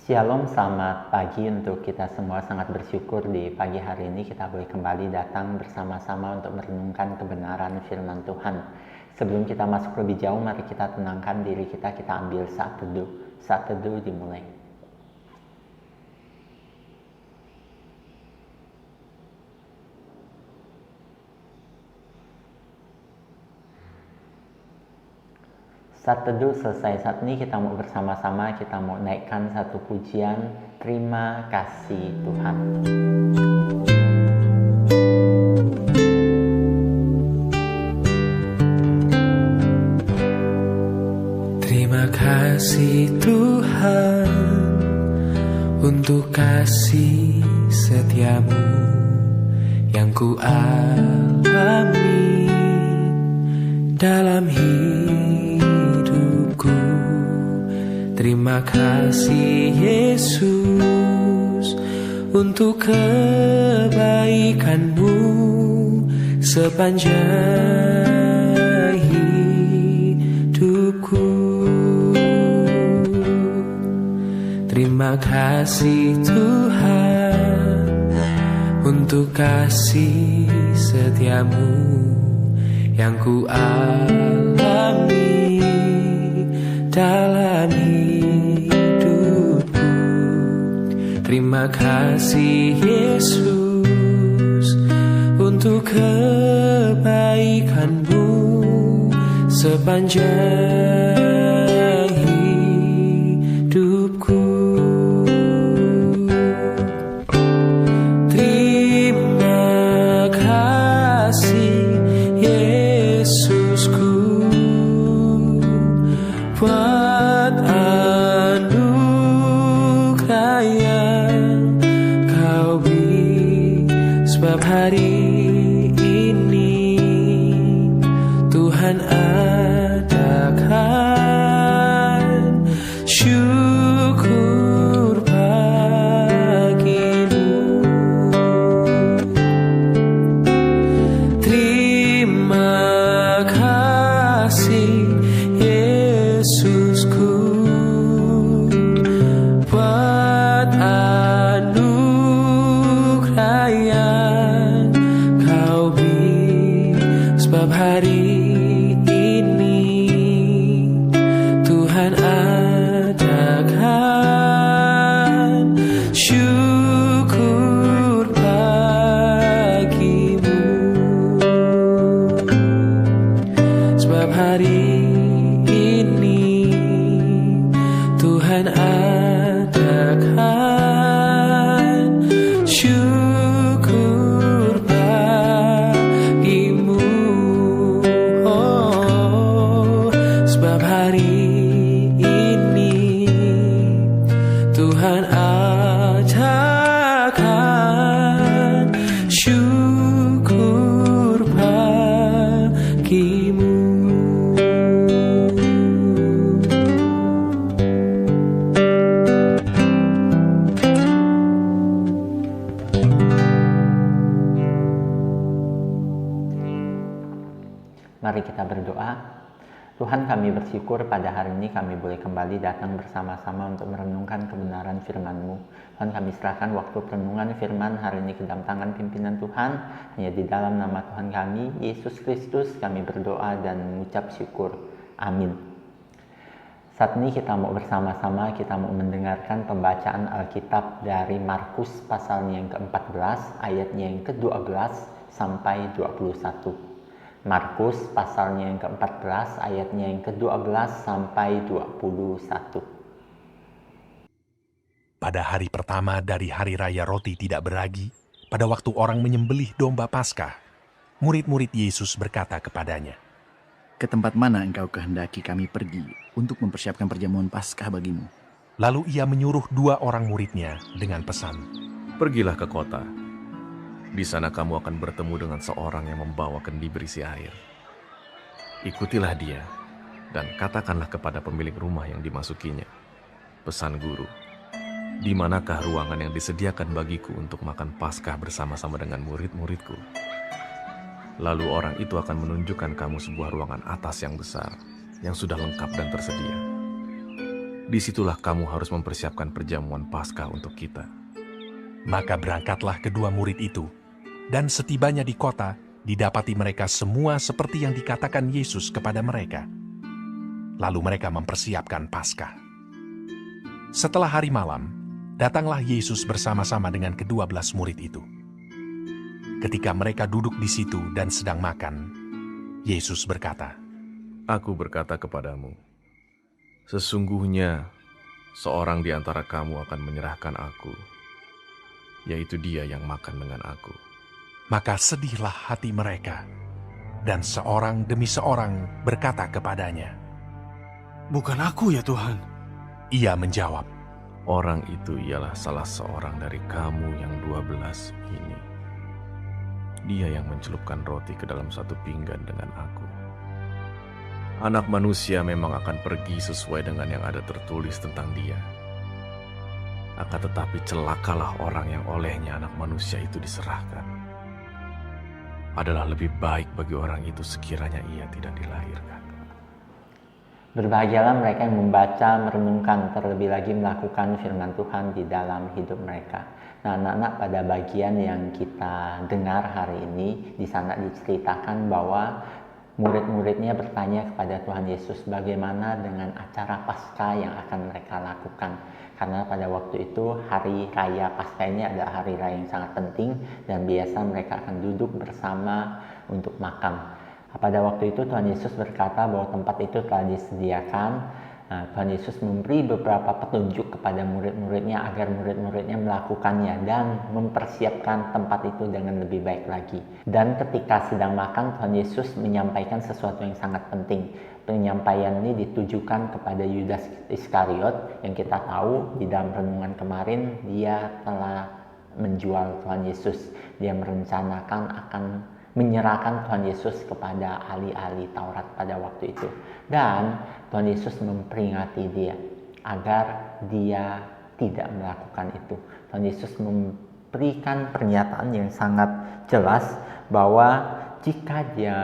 Shalom, selamat pagi untuk kita semua. Sangat bersyukur di pagi hari ini kita boleh kembali datang bersama-sama untuk merenungkan kebenaran firman Tuhan. Sebelum kita masuk lebih jauh, mari kita tenangkan diri kita, kita ambil saat teduh. Saat teduh dimulai. Saat teduh selesai, saat ini kita mau bersama-sama, kita mau naikkan satu pujian. Terima kasih Tuhan. Terima kasih Tuhan untuk kasih setiamu yang ku alami dalam hidupku. Terima kasih Yesus untuk kebaikanmu sepanjang hidupku. Terima kasih Tuhan untuk kasih setiamu yang ku alami dalam hidupku. Terima kasih Yesus untuk kebaikanmu sepanjang hidupku. Terima kasih Yesusku buat anugerah yang kau beri, sebab hari ini Tuhan adakan syukur bagimu. Terima kasih Yesusku buat anugerah yang kau beri, sebab hari ini Tuhan adakan syukur bagimu, sebab hari ini Tuhan adakan syukur bagimu. Oh, sebab hari ini Tuhan adakan syukur bagimu. Mari kita berdoa. Tuhan, kami bersyukur pada hari ini kami boleh kembali datang bersama-sama untuk merenungkan kebenaran firman-Mu. Tuhan, kami serahkan waktu perenungan firman hari ini ke dalam tangan pimpinan Tuhan. Hanya di dalam nama Tuhan kami, Yesus Kristus, kami berdoa dan mengucap syukur. Amin. Saat ini kita mau bersama-sama, kita mau mendengarkan pembacaan Alkitab dari Markus pasalnya yang ke-14, ayatnya yang ke-12 sampai 21. Markus pasalnya yang ke-14, ayatnya yang ke-12 sampai 21. Pada hari pertama dari hari raya roti tidak beragi, pada waktu orang menyembelih domba Paskah, murid-murid Yesus berkata kepadanya, "Ke tempat mana engkau kehendaki kami pergi untuk mempersiapkan perjamuan Paskah bagimu?" Lalu ia menyuruh 2 orang muridnya dengan pesan, "Pergilah ke kota. Di sana kamu akan bertemu dengan seorang yang membawa kendi berisi air. Ikutilah dia, dan katakanlah kepada pemilik rumah yang dimasukinya, 'Pesan Guru, di manakah ruangan yang disediakan bagiku untuk makan Paskah bersama-sama dengan murid-muridku?' Lalu orang itu akan menunjukkan kamu sebuah ruangan atas yang besar, yang sudah lengkap dan tersedia. disitulah kamu harus mempersiapkan perjamuan Paskah untuk kita. Maka berangkatlah kedua murid itu, dan setibanya di kota, didapati mereka semua seperti yang dikatakan Yesus kepada mereka. Lalu mereka mempersiapkan Paskah. Setelah hari malam, datanglah Yesus bersama-sama dengan ke-12 murid itu. Ketika mereka duduk di situ dan sedang makan, Yesus berkata, Aku berkata kepadamu, sesungguhnya seorang di antara kamu akan menyerahkan aku, yaitu dia yang makan dengan aku. Maka sedihlah hati mereka, dan seorang demi seorang berkata kepadanya. Bukan aku ya Tuhan. Ia menjawab, Orang itu ialah salah seorang dari kamu yang 12 ini. Dia yang mencelupkan roti ke dalam satu pinggan dengan aku. Anak manusia memang akan pergi sesuai dengan yang ada tertulis tentang dia. Akan tetapi celakalah orang yang olehnya anak manusia itu diserahkan. Adalah lebih baik bagi orang itu sekiranya ia tidak dilahirkan. Berbahagialah mereka yang membaca, merenungkan, terlebih lagi melakukan firman Tuhan di dalam hidup mereka. Nah, anak-anak, pada bagian yang kita dengar hari ini, di sana diceritakan bahwa murid-muridnya bertanya kepada Tuhan Yesus bagaimana dengan acara Paskah yang akan mereka lakukan. Karena pada waktu itu hari raya Paskah ini adalah hari raya yang sangat penting dan biasa mereka akan duduk bersama untuk makan. Pada waktu itu Tuhan Yesus berkata bahwa tempat itu telah disediakan. Tuhan Yesus memberi beberapa petunjuk kepada murid-muridnya agar murid-muridnya melakukannya dan mempersiapkan tempat itu dengan lebih baik lagi. Dan ketika sedang makan, Tuhan Yesus menyampaikan sesuatu yang sangat penting. Penyampaian ini ditujukan kepada Yudas Iskariot yang kita tahu di dalam renungan kemarin dia telah menjual Tuhan Yesus. Dia merencanakan akan menyerahkan Tuhan Yesus kepada ahli-ahli Taurat pada waktu itu. Dan Tuhan Yesus memperingati dia agar dia tidak melakukan itu. Tuhan Yesus memberikan pernyataan yang sangat jelas bahwa jika dia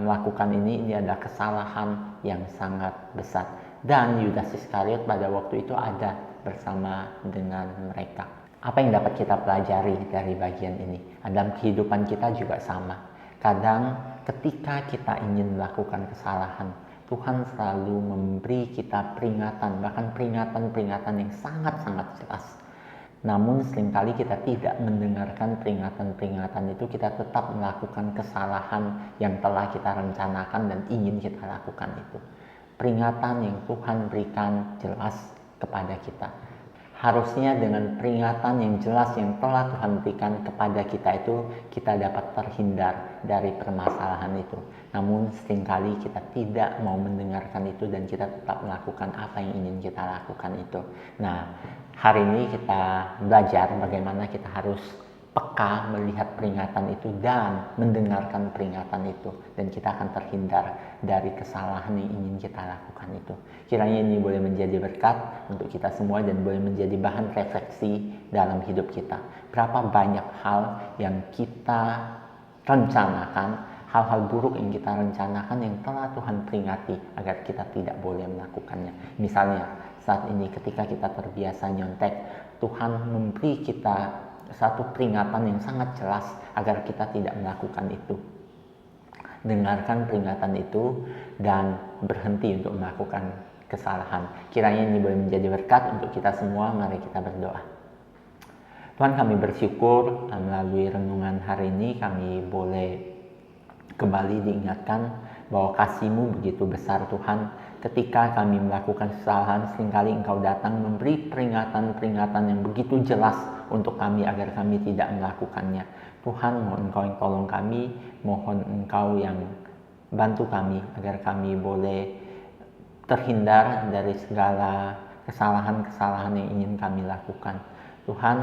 melakukan ini adalah kesalahan yang sangat besar. Dan Yudas Iskariot pada waktu itu ada bersama dengan mereka. Apa yang dapat kita pelajari dari bagian ini? Dalam kehidupan kita juga sama. Kadang ketika kita ingin melakukan kesalahan, Tuhan selalu memberi kita peringatan, bahkan peringatan-peringatan yang sangat-sangat jelas. Namun seringkali kita tidak mendengarkan peringatan-peringatan itu, kita tetap melakukan kesalahan yang telah kita rencanakan dan ingin kita lakukan itu. Peringatan yang Tuhan berikan jelas kepada kita. Harusnya dengan peringatan yang jelas yang telah Tuhan berikan kepada kita itu, kita dapat terhindar dari permasalahan itu. Namun seringkali kita tidak mau mendengarkan itu dan kita tetap melakukan apa yang ingin kita lakukan itu. Nah, hari ini kita belajar bagaimana kita harus peka melihat peringatan itu dan mendengarkan peringatan itu. Dan kita akan terhindar dari kesalahan yang ingin kita lakukan itu. Kiranya ini boleh menjadi berkat untuk kita semua dan boleh menjadi bahan refleksi dalam hidup kita. Berapa banyak hal yang kita rencanakan, hal-hal buruk yang kita rencanakan yang telah Tuhan peringati agar kita tidak boleh melakukannya. Misalnya saat ini ketika kita terbiasa nyontek, Tuhan memberi kita satu peringatan yang sangat jelas agar kita tidak melakukan itu. Dengarkan peringatan itu dan berhenti untuk melakukan kesalahan. Kiranya ini boleh menjadi berkat untuk kita semua. Mari kita berdoa. Tuhan, kami bersyukur melalui renungan hari ini kami boleh kembali diingatkan bahwa kasih-Mu begitu besar Tuhan. Ketika kami melakukan kesalahan, seringkali Engkau datang memberi peringatan-peringatan yang begitu jelas untuk kami agar kami tidak melakukannya. Tuhan, mohon Engkau yang tolong kami, mohon Engkau yang bantu kami agar kami boleh terhindar dari segala kesalahan-kesalahan yang ingin kami lakukan. Tuhan,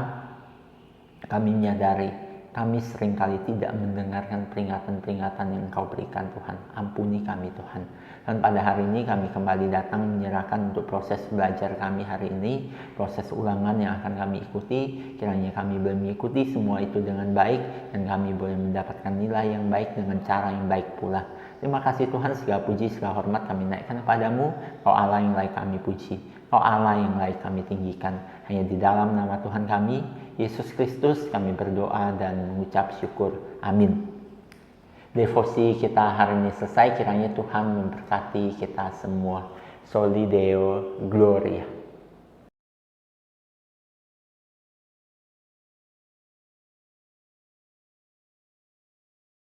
kami menyadari kami seringkali tidak mendengarkan peringatan-peringatan yang Engkau berikan Tuhan. Ampuni kami Tuhan. Dan pada hari ini kami kembali datang menyerahkan untuk proses belajar kami hari ini, proses ulangan yang akan kami ikuti. Kiranya kami boleh mengikuti semua itu dengan baik dan kami boleh mendapatkan nilai yang baik dengan cara yang baik pula. Terima kasih Tuhan, segala puji, segala hormat kami naikkan kepadamu, Kau Allah yang layak kami puji. Oh Allah yang layak kami tinggikan, hanya di dalam nama Tuhan kami, Yesus Kristus, kami berdoa dan mengucap syukur. Amin. Devosi kita hari ini selesai, kiranya Tuhan memberkati kita semua. Soli Deo Gloria.